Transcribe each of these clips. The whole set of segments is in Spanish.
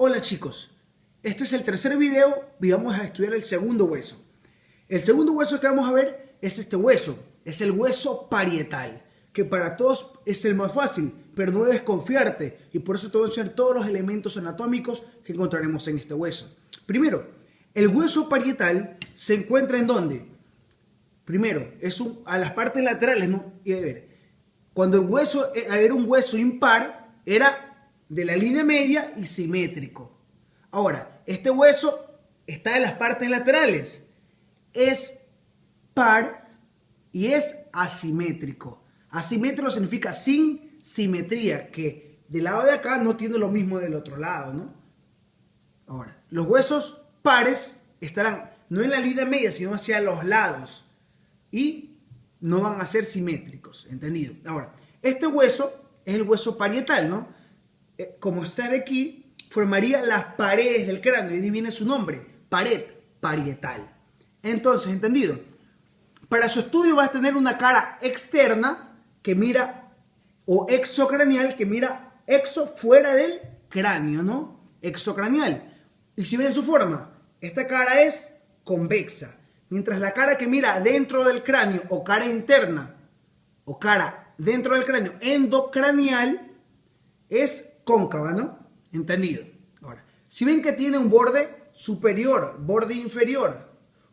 Hola chicos, este es el tercer video y vamos a estudiar el segundo hueso. El segundo hueso que vamos a ver es este hueso, es el hueso parietal, que para todos es el más fácil, pero no debes confiarte y por eso te voy a enseñar todos los elementos anatómicos que encontraremos en este hueso. Primero, el hueso parietal se encuentra ¿en dónde? Primero, a las partes laterales, ¿no? Y a ver, cuando el hueso era un hueso impar, era de la línea media y simétrico. Ahora, este hueso está en las partes laterales. Es par y es asimétrico. Asimétrico significa sin simetría, que del lado de acá no tiene lo mismo del otro lado, ¿no? Ahora, los huesos pares estarán no en la línea media, sino hacia los lados y no van a ser simétricos, ¿entendido? Ahora, este hueso es el hueso parietal, ¿no? Como está aquí, formaría las paredes del cráneo, y ahí viene su nombre, pared parietal. Entonces, ¿entendido? Para su estudio vas a tener una cara externa que mira, o exocranial que mira fuera del cráneo, ¿no? Exocranial. Y si ven su forma, esta cara es convexa, mientras la cara que mira dentro del cráneo, o cara interna, o cara dentro del cráneo, endocranial, es cóncava, ¿no? Entendido. Ahora, si ven que tiene un borde superior, borde inferior,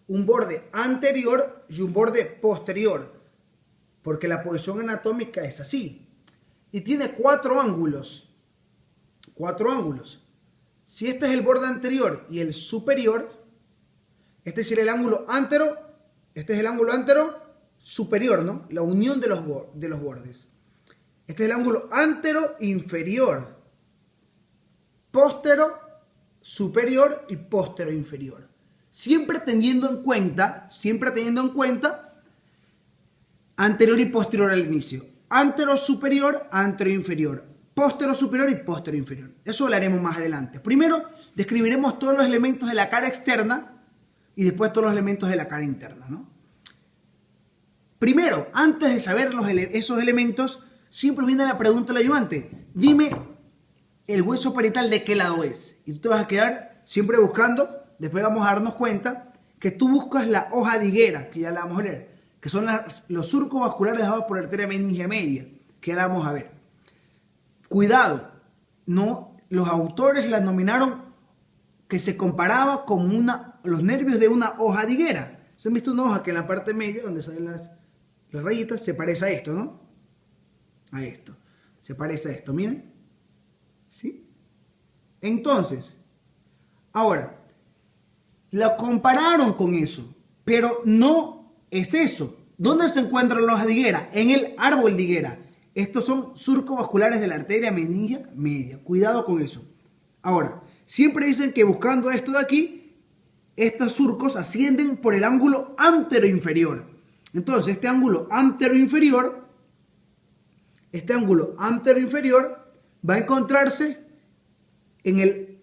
un borde anterior y un borde posterior, porque la posición anatómica es así. Y tiene cuatro ángulos. Cuatro ángulos. Si este es el borde anterior y el superior, este sería el ángulo antero, este es el ángulo antero superior, ¿no? La unión de los bordes. Este es el ángulo antero inferior, póstero superior y póstero inferior. Siempre teniendo en cuenta anterior y posterior al inicio. Antero superior, antero inferior. Póstero superior y póstero inferior. Eso hablaremos más adelante. Primero describiremos todos los elementos de la cara externa y después todos los elementos de la cara interna, ¿no? Primero, antes de saber esos elementos, siempre viene la pregunta del ayudante. Dime el hueso parietal de qué lado es. Y tú te vas a quedar siempre buscando. Después vamos a darnos cuenta que tú buscas la hoja de higuera, que ya la vamos a leer, que son los surcos vasculares dejados por la arteria meningia media, que ya la vamos a ver. Cuidado, no, los autores la nominaron que se comparaba con los nervios de una hoja de higuera. ¿Se han visto una hoja que en la parte media, donde salen las rayitas, se parece a esto, ¿no? A esto. Se parece a esto, miren. ¿Sí? Entonces, ahora, la compararon con eso, pero no es eso. ¿Dónde se encuentran las hojas de higuera? En el árbol de higuera. Estos son surcos vasculares de la arteria meningia media. Cuidado con eso. Ahora, siempre dicen que buscando esto de aquí, estos surcos ascienden por el ángulo anteroinferior. Entonces, este ángulo anteroinferior va a encontrarse en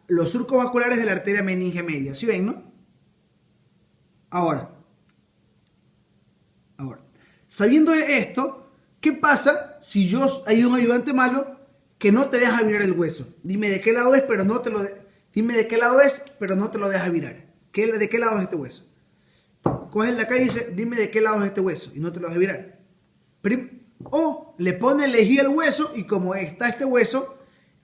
los surcos vasculares de la arteria meningia media. ¿Sí ven, no? Ahora, sabiendo esto, ¿qué pasa si hay un ayudante malo que no te deja virar el hueso? Dime de qué lado es, pero no te lo deja virar. ¿De qué lado es este hueso? Coge de acá y dice, dime de qué lado es este hueso, y no te lo deja virar. O le pone lejía al hueso, y como está este hueso,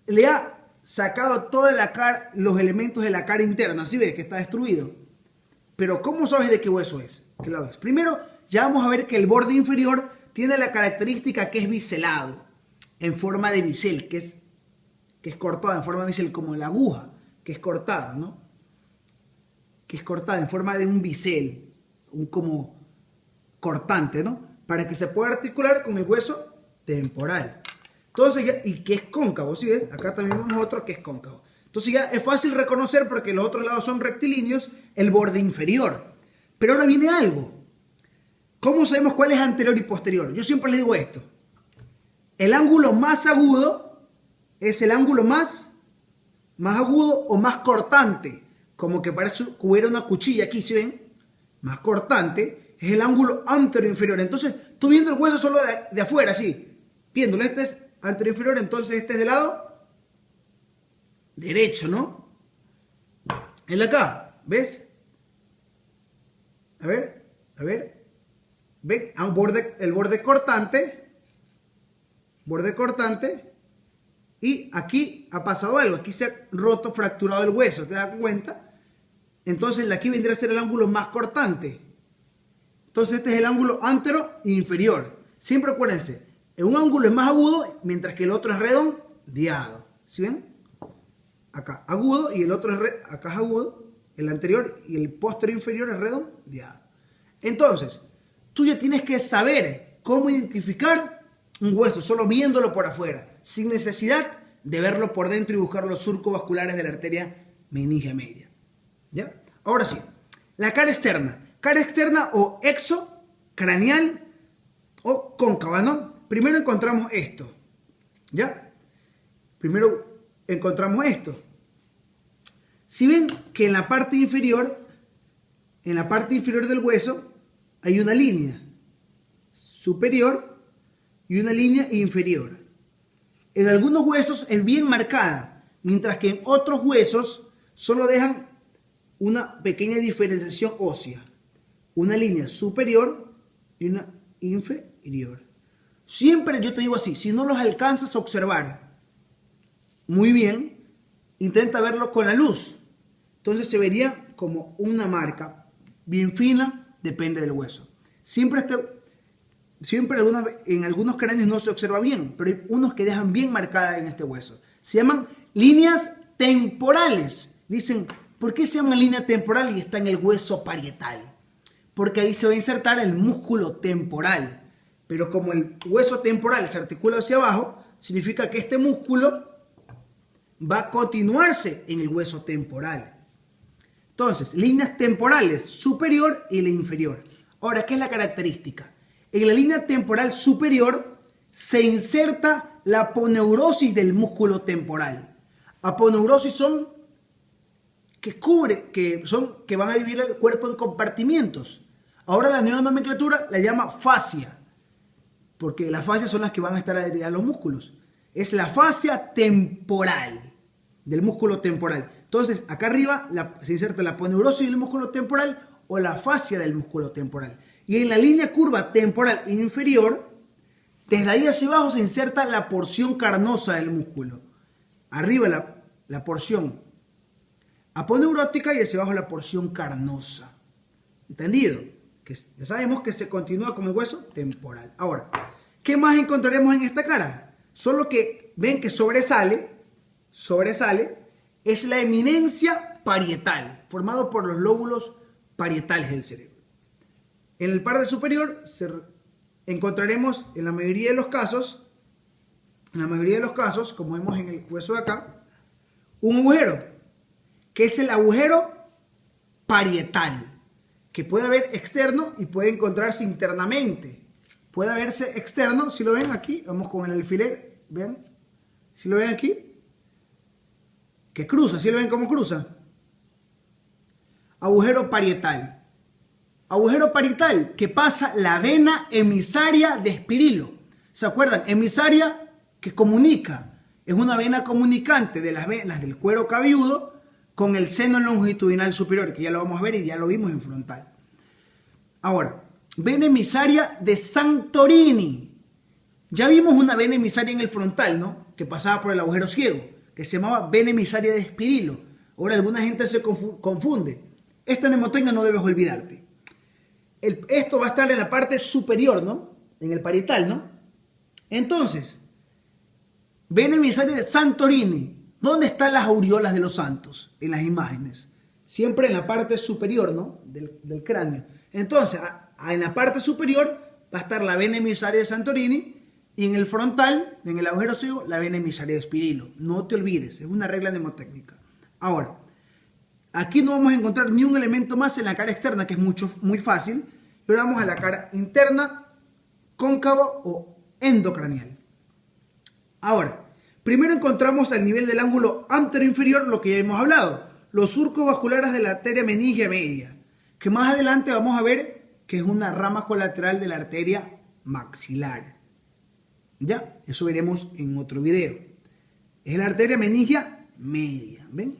le ha sacado toda la cara, los elementos de la cara interna. ¿Sí ves que está destruido? Pero ¿cómo sabes de qué hueso es? ¿Qué lado es? Primero, ya vamos a ver que el borde inferior tiene la característica que es biselado, en forma de bisel, que es cortada en forma de bisel, como la aguja, que es cortada, ¿no? Que es cortada en forma de un bisel, como cortante, ¿no? Para que se pueda articular con el hueso temporal. Entonces y que es cóncavo, ¿sí ves? Acá también vemos otro que es cóncavo. Entonces ya es fácil reconocer, porque los otros lados son rectilíneos, el borde inferior. Pero ahora viene algo. ¿Cómo sabemos cuál es anterior y posterior? Yo siempre les digo esto. El ángulo más agudo es el ángulo más agudo o más cortante. Como que parece que hubiera una cuchilla aquí, ¿sí ven? Más cortante es el ángulo anterior inferior. Entonces, tú viendo el hueso solo de afuera, así, viéndolo, este es anterior inferior, entonces este es de lado derecho, ¿no? El de acá, ¿ves? A ver. ¿Ven? El borde cortante. Y aquí ha pasado algo. Aquí se ha roto, fracturado el hueso. ¿Te das cuenta? Entonces, de aquí vendría a ser el ángulo más cortante. Entonces, este es el ángulo antero e inferior. Siempre acuérdense, un ángulo es más agudo, mientras que el otro es redondeado. ¿Sí ven? Acá agudo y el otro acá es agudo. El anterior y el posterior inferior es redondeado. Entonces, tú ya tienes que saber cómo identificar un hueso solo viéndolo por afuera, sin necesidad de verlo por dentro y buscar los surcos vasculares de la arteria meningia media. ¿Ya? Ahora sí, la cara externa. Cara externa o exocranial o cóncava, ¿no? Primero encontramos esto. ¿Ya? Primero encontramos esto. Si ven que en la parte inferior del hueso hay una línea superior y una línea inferior. En algunos huesos es bien marcada, mientras que en otros huesos solo dejan una pequeña diferenciación ósea. Una línea superior y una inferior. Siempre yo te digo así, si no los alcanzas a observar muy bien, intenta verlo con la luz. Entonces se vería como una marca bien fina, depende del hueso. Siempre en algunos cráneos no se observa bien, pero hay unos que dejan bien marcada en este hueso. Se llaman líneas temporales. Dicen, ¿por qué se llama línea temporal y está en el hueso parietal? Porque ahí se va a insertar el músculo temporal. Pero como el hueso temporal se articula hacia abajo, significa que este músculo va a continuarse en el hueso temporal. Entonces, líneas temporales, superior y la inferior. Ahora, ¿qué es la característica? En la línea temporal superior se inserta la aponeurosis del músculo temporal. Aponeurosis son que van a dividir el cuerpo en compartimientos. Ahora la nueva nomenclatura la llama fascia, porque las fascias son las que van a estar adheridas a los músculos. Es la fascia temporal, del músculo temporal. Entonces, acá arriba se inserta la aponeurosis del músculo temporal o la fascia del músculo temporal. Y en la línea curva temporal inferior, desde ahí hacia abajo se inserta la porción carnosa del músculo. Arriba la porción aponeurótica y hacia abajo la porción carnosa. ¿Entendido? Que ya sabemos que se continúa con el hueso temporal. Ahora, ¿qué más encontraremos en esta cara? Solo que ven que sobresale, es la eminencia parietal, formado por los lóbulos parietales del cerebro. En el parte superior encontraremos en la mayoría de los casos, como vemos en el hueso de acá, un agujero, que es el agujero parietal, que puede haber externo y puede encontrarse internamente. Puede haberse externo, si lo ven aquí, vamos con el alfiler, ¿ven? Si lo ven aquí, que cruza, si lo ven cómo cruza. Agujero parietal. Agujero parietal que pasa la vena emisaria de Espirilo. ¿Se acuerdan? Emisaria que comunica. Es una vena comunicante de las venas del cuero cabelludo con el seno longitudinal superior, que ya lo vamos a ver y ya lo vimos en frontal. Ahora, vena emisaria de Santorini. Ya vimos una vena emisaria en el frontal, ¿no? Que pasaba por el agujero ciego, que se llamaba vena emisaria de Espirilo. Ahora alguna gente se confunde. Esta mnemotecnia no debes olvidarte. Esto va a estar en la parte superior, ¿no? En el parietal, ¿no? Entonces, vena emisaria de Santorini. ¿Dónde están las aureolas de los santos en las imágenes? Siempre en la parte superior, ¿no? Del cráneo. Entonces, en la parte superior va a estar la vena emisaria de Santorini y en el frontal, en el agujero ciego, la vena emisaria de Espirilo. No te olvides, es una regla mnemotécnica. Ahora, aquí no vamos a encontrar ni un elemento más en la cara externa, que es muy fácil, pero vamos a la cara interna, cóncavo o endocranial. Ahora, primero encontramos al nivel del ángulo anteroinferior lo que ya hemos hablado, los surcos vasculares de la arteria meningia media, que más adelante vamos a ver que es una rama colateral de la arteria maxilar. Ya, eso veremos en otro video. Es la arteria meningia media. ¿Ven?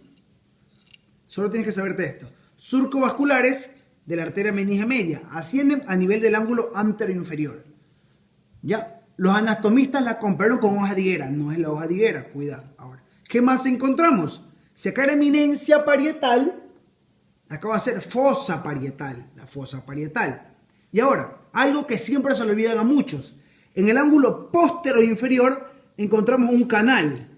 Solo tienes que saberte esto. Surcos vasculares de la arteria meningia media ascienden a nivel del ángulo anteroinferior. ¿Ya? Los anatomistas la compararon con hoja de higuera. No es la hoja de higuera, cuidado. Ahora, ¿qué más encontramos? Si acá era eminencia parietal, acá va a ser fosa parietal, la fosa parietal. Y ahora, algo que siempre se le olvidan a muchos. En el ángulo posteroinferior encontramos un canal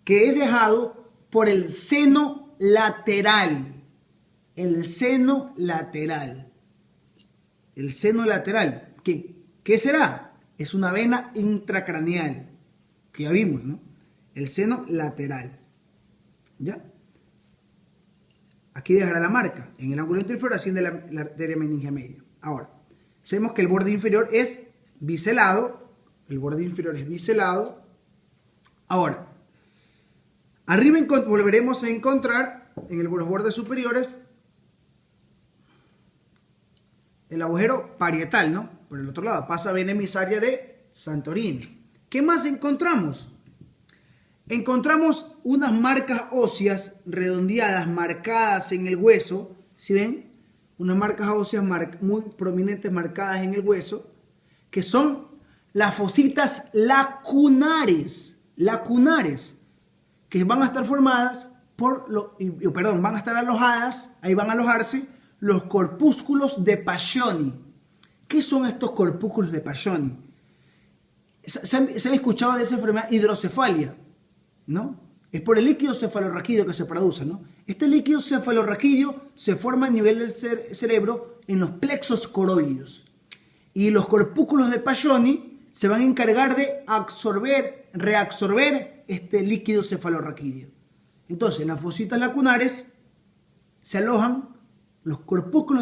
que es dejado por el seno lateral. El seno lateral. El seno lateral. ¿Qué será? Es una vena intracraneal, que ya vimos, ¿no? El seno lateral. ¿Ya? Aquí dejará la marca. En el ángulo inferior asciende la arteria meningia media. Ahora, sabemos que el borde inferior es biselado. El borde inferior es biselado. Ahora, arriba volveremos a encontrar en los bordes superiores el agujero parietal, ¿no? Por el otro lado pasa vena emisaria de Santorini. ¿Qué más encontramos? Encontramos unas marcas óseas redondeadas, marcadas en el hueso. ¿Sí ven? Unas marcas óseas muy prominentes marcadas en el hueso, que son las fositas lacunares. Lacunares, que van a estar formadas van a estar alojadas, ahí van a alojarse los corpúsculos de Paccioni. ¿Qué son estos corpúsculos de Paccioni? ¿Se han escuchado de esa enfermedad hidrocefalia? ¿No? Es por el líquido cefalorraquídeo que se produce, ¿no? Este líquido cefalorraquídeo se forma a nivel del cerebro en los plexos coroideos. Y los corpúsculos de Paccioni se van a encargar de reabsorber este líquido cefalorraquídeo. Entonces, en las fositas lacunares se alojan los corpúsculos